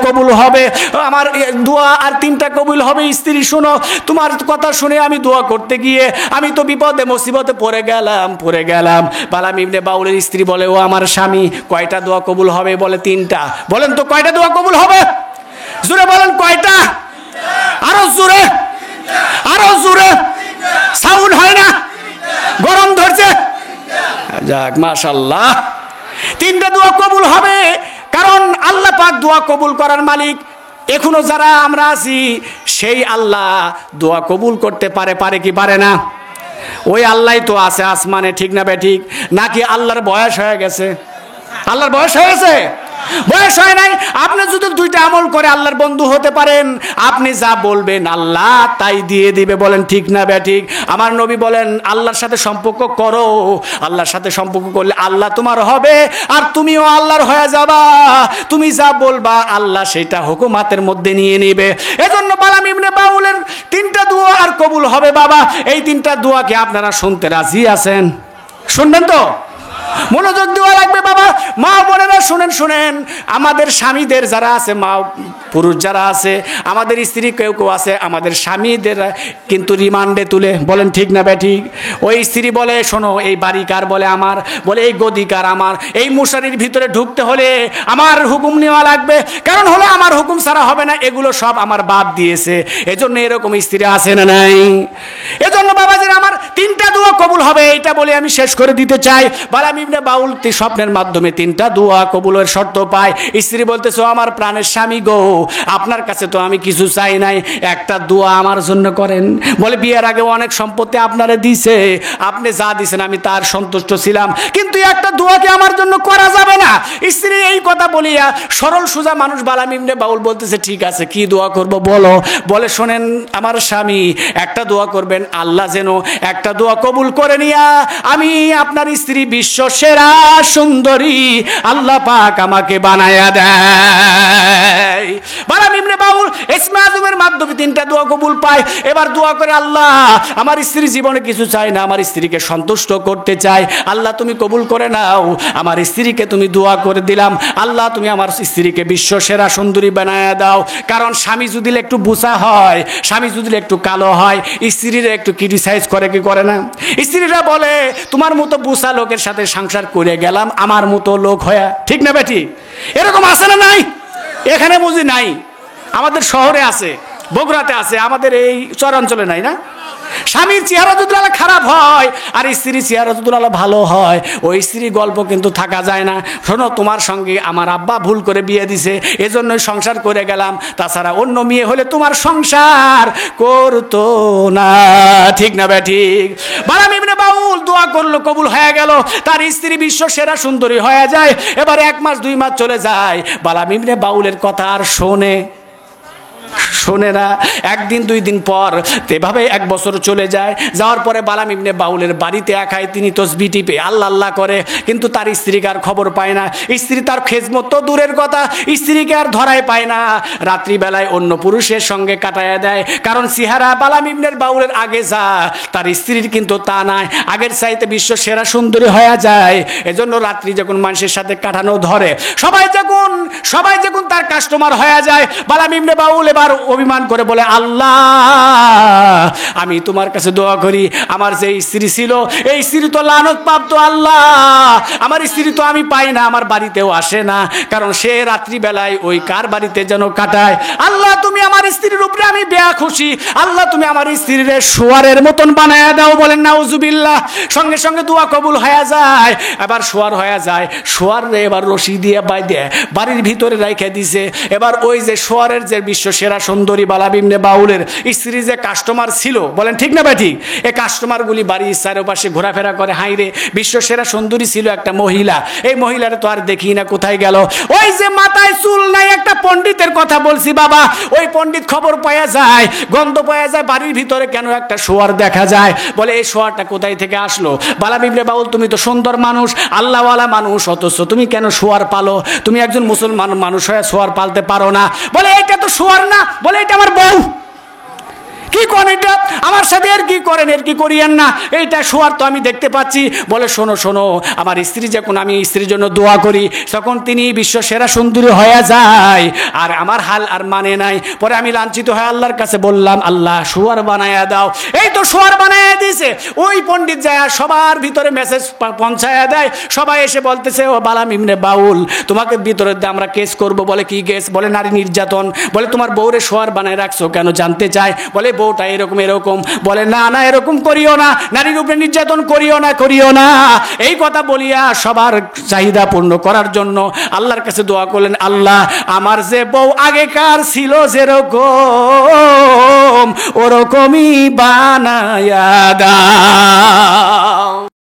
কবুল হবে, আমার দোয়া আর 3টা কবুল হবে। স্ত্রী শোনো, তোমার কথা শুনে আমি দোয়া করতে গিয়ে আমি তো বিপদে মুসিবতে পড়ে গেলাম। বালাম ইবনে বাউলের স্ত্রী বলে, ও আমার স্বামী, কয়টা দোয়া কবুল হবে? বলে 3টা। বলেন তো কয়টা দোয়া কবুল হবে? জোরে বলেন কয়টা? আরো জোরে, আরো জোরে। সাউন্ড হয় না? গরম ধরছে? যাক, মাশাআল্লাহ। 3টা দোয়া কবুল হবে, কারণ আল্লাহ পাক দোয়া কবুল করার মালিক। এখনো যারা আমরা আছি, সেই আল্লাহ দোয়া কবুল করতে পারে কি পারে না? ওই আল্লাহই তো আছে আসমানে, ঠিক না বেঠিক? নাকি আল্লাহর বয়স হয়ে গেছে? আল্লাহর বয়স হয়ে গেছে? বয়স হয় নাই। আপনি যদি 2টা আমল করে আল্লাহর বন্ধু হতে পারেন, আপনি যা বলবেন আল্লাহ তাই দিয়ে দিবে। বলেন ঠিক না বেঠিক? আমার নবী বলেন, আল্লাহর সাথে সম্পর্ক করো, আল্লাহর সাথে সম্পর্ক করলে আল্লাহ তোমার হবে আর তুমিও আল্লাহর হয়ে যাবা। তুমি যা বলবা আল্লাহ সেটা হুকুমাতের মধ্যে নিয়ে নেবে। এজন্য বালাম ইবনে বাউলের 3টা দোয়া আর কবুল হবে বাবা। এই 3টা দোয়াকে আপনারা শুনতে রাজি আছেন? শুনবেন তো? মনোযোগ দেওয়া লাগবে বাবা। মা বোনেরা শুনেন, আমাদের স্বামীদের যারা আছে, মা পুরুষ যারা আছে, আমাদের স্ত্রী কেউ আছে, আমাদের স্বামীদের কিন্তু রিমান্ডে তুলে। বলেন ঠিক না বেঠিক? ওই স্ত্রী বলে, শোনো, এই বাড়ি কার? বলে আমার। বলে এই গদি কার? আমার। এই মশারির ভিতরে ঢুকতে হলে আমার হুকুম নেওয়া লাগবে, কারণ হলো আমার হুকুম ছাড়া হবে না, এগুলো সব আমার বাপ দিয়েছে। এজন্য এরকম স্ত্রী আছে না নাই? এজন্য বাবাজির আমার 3টা দোয়া কবুল হবে, এটা বলে আমি শেষ করে দিতে চাই। বালাম ইবনে বাউল স্বপ্নের মাধ্যমে 3টা দোয়া কবুলের শর্ত পায়। স্ত্রী বলতেছে, আমার প্রাণের স্বামী গো, আপনার কাছে তো আমি কিছু চাই নাই, একটা দোয়া আমার জন্য করেন। বলে, বিয়ের আগে অনেক সম্পত্তি আপনারে দিছে, আপনি যা দিছেন আমি তার সন্তুষ্ট ছিলাম, কিন্তু একটা দোয়া কি আমার জন্য করা যাবে না? স্ত্রী এই কথা বলিয়া, সরল সোজা মানুষ বালাম ইবনে বাউল বলতেছে, ঠিক আছে, কি দোয়া করব বলো। বলে, শোনেন আমার স্বামী, একটা দোয়া করবেন, আল্লাহ যেন একটা দোয়া কবুল করে নিয়া আমি আপনার স্ত্রী বিশ্ব সেরা সুন্দরী আল্লাহ পাক আমাকে বানায়া দেয়। বালাম ইবনে বাউল ইসমে আজমের মাধ্যমে 3টা দোয়া কবুল পায়। এবার দোয়া করে, আল্লাহ আমার স্ত্রী জীবনে কিছু চাই না, আমার স্ত্রীকে সন্তুষ্ট করতে চাই, আল্লাহ তুমি কবুল করে নাও। আমার স্ত্রীকে তুমি দোয়া করে দিলাম, আল্লাহ তুমি আমার স্ত্রীকে বিশ্ব সেরা সুন্দরী বানায়া দাও। কারণ স্বামী যদি একটু বুসা হয়, স্বামী যদি একটু কালো হয়, স্ত্রীরা একটু ক্রিটিসাইজ করে কি করে না? স্ত্রীরা বলে, তোমার মতো বুসা লোকের সাথে সংসার করে গেলাম, আমার মতো লোক হয়ে। ঠিক না বেটি? এরকম আছে না নাই? এখানে বুঝি নাই, আমাদের শহরে আছে, বগুড়াতে আছে, আমাদের এই চরাঞ্চলে নাই না? স্বামীর চেহারা যদি খারাপ হয় আর স্ত্রীর চেহারা যদি ভালো হয়, ওই স্ত্রীর গল্প কিন্তু থাকা যায় না। শোনো, তোমার সঙ্গে আমার আব্বা ভুল করে বিয়ে দিছে, এজন্যই সংসার করে গেলাম, তাছাড়া অন্য মেয়ে হলে তোমার সংসার করতো না। ঠিক না ঠিক? বালাম ইবনে বাউল দোয়া করলো, কবুল হয়ে গেল, তার স্ত্রী বিশ্ব সেরা সুন্দরী হয়ে যায়। এবার 1 মাস 2 মাস চলে যায়, বালাম ইবনে বাউলের কথা আর শোনে না। 1 দিন 2 দিন পর এভাবে 1 বছর চলে যায়। যাওয়ার পরে বালাম ইবনে বাউলের বাড়িতে একাই তিনি তসবিহ টিপে আল্লাহ আল্লাহ করে, কিন্তু তার স্ত্রীকে আর খবর পায় না। স্ত্রী তার খেজমত তো দূরের কথা, স্ত্রীকে আর ধরায় পায় না। রাত্রিবেলায় অন্য পুরুষের সঙ্গে কাটায়া দেয়, কারণ চেহারা বালাম ইবনে বাউলের আগে যা, তার স্ত্রীর কিন্তু তা নাই, আগের চাইতে বিশ্ব সেরা সুন্দরী হয়ে যায়। এজন্য রাত্রি যখন মানুষের সাথে কাটানো ধরে, সবাই যখন তার কাস্টমার হয়ে যায়, বালাম ইবনে বাউল এবার অভিমান করে বলে, আল্লাহ আমি তোমার কাছে দোয়া করি, আমার যে স্ত্রী ছিল এই স্ত্রী তো লানত প্রাপ্ত, আল্লাহ আমার স্ত্রী তো আমি পাই না, আমার বাড়িতেও আসে না, কারণ সে রাত্রিবেলায় ওই কার বাড়িতে যেন কাটায়। আল্লাহ তুমি আমার স্ত্রীর উপরে আমি বেয়া খুশি, আল্লাহ তুমি আমার স্ত্রীর শোয়ারের মতন বানায়া দাও। বলেন নাউজুবিল্লাহ। সঙ্গে সঙ্গে দোয়া কবুল হয়ে যায়। এবার শোয়ার হয়ে যায়, শোয়ার এবার রশি দিয়ে বাইদে বাড়ির ভিতরে রেখে দিছে। এবার ওই যে শোয়ারের যে বিশ্ব সেরা সুন্দরী বালাম ইবনে বাউলের স্ত্রী যে কাস্টমার ছিল, বলেন ঠিক না ভাই? এই কাস্টমারগুলি বাড়ির চারপাশে ঘোরাফেরা করে, হাই রে বিশ্ব সেরা সুন্দরী ছিল একটা মহিলা, এই মহিলারা তো আর দেখি না, কোথায় গেল? ওই যে মাথায় চুল নাই একটা পণ্ডিতের কথা বলছি বাবা, ওই পণ্ডিত খবর পাওয়া যায়, গন্ধ পাওয়া যায়, বাড়ির ভিতরে কেন একটা শোয়ার দেখা যায়। বলে এই শোয়ারটা কোথায় থেকে আসলো? বালাম ইবনে বাউল তুমি তো সুন্দর মানুষ, আল্লাহওয়ালা মানুষ, অথচ তুমি কেন শোয়ার পালো? তুমি একজন মুসলমান মানুষ হয়ে শোয়ার পালতে পারো না। বলে এটা তো শোয়ার না, বলে এটা আমার বউ। কি করেন এটা আমার সাথে, এর কি করেন, এর কি করিয়েন না, এইটা শোয়ার তো আমি দেখতে পাচ্ছি। বলে শোনো শোনো, আমার স্ত্রী যখন আমি স্ত্রীর জন্য দোয়া করি তখন তিনি বিশ্ব সেরা সুন্দরী হয়ে যায়, আর আমার হাল আর মানে নাই। পরে আমি লাঞ্ছিত হয়ে আল্লাহর কাছে বললাম, আল্লাহ শুয়ার বানায়া দাও। এই তো শুয়ার বানায়া দিয়েছে। ওই পণ্ডিত যায় সবার ভিতরে মেসেজ পৌঁছায়া দেয়, সবাই এসে বলতেছে, ও বালাম ইবনে বাউল, তোমাকে ভিতরে আমরা কেস করব। বলে কি কেস? বলে নারী নির্যাতন। বলে তোমার বউরে শোয়ার বানায় রাখছো কেন, জানতে চায়। বলে বউটা এরকম এরকম। বলে না না, এরকম করিও না, নারীর উপরে নির্যাতন করিও না, করিও না। এই কথা বলিয়া সবার চাহিদা পূর্ণ করার জন্য আল্লাহর কাছে দোয়া করলেন, আল্লাহ আমার যে বউ আগেকার ছিল যেরকম ওরকমই বানায়া দাও।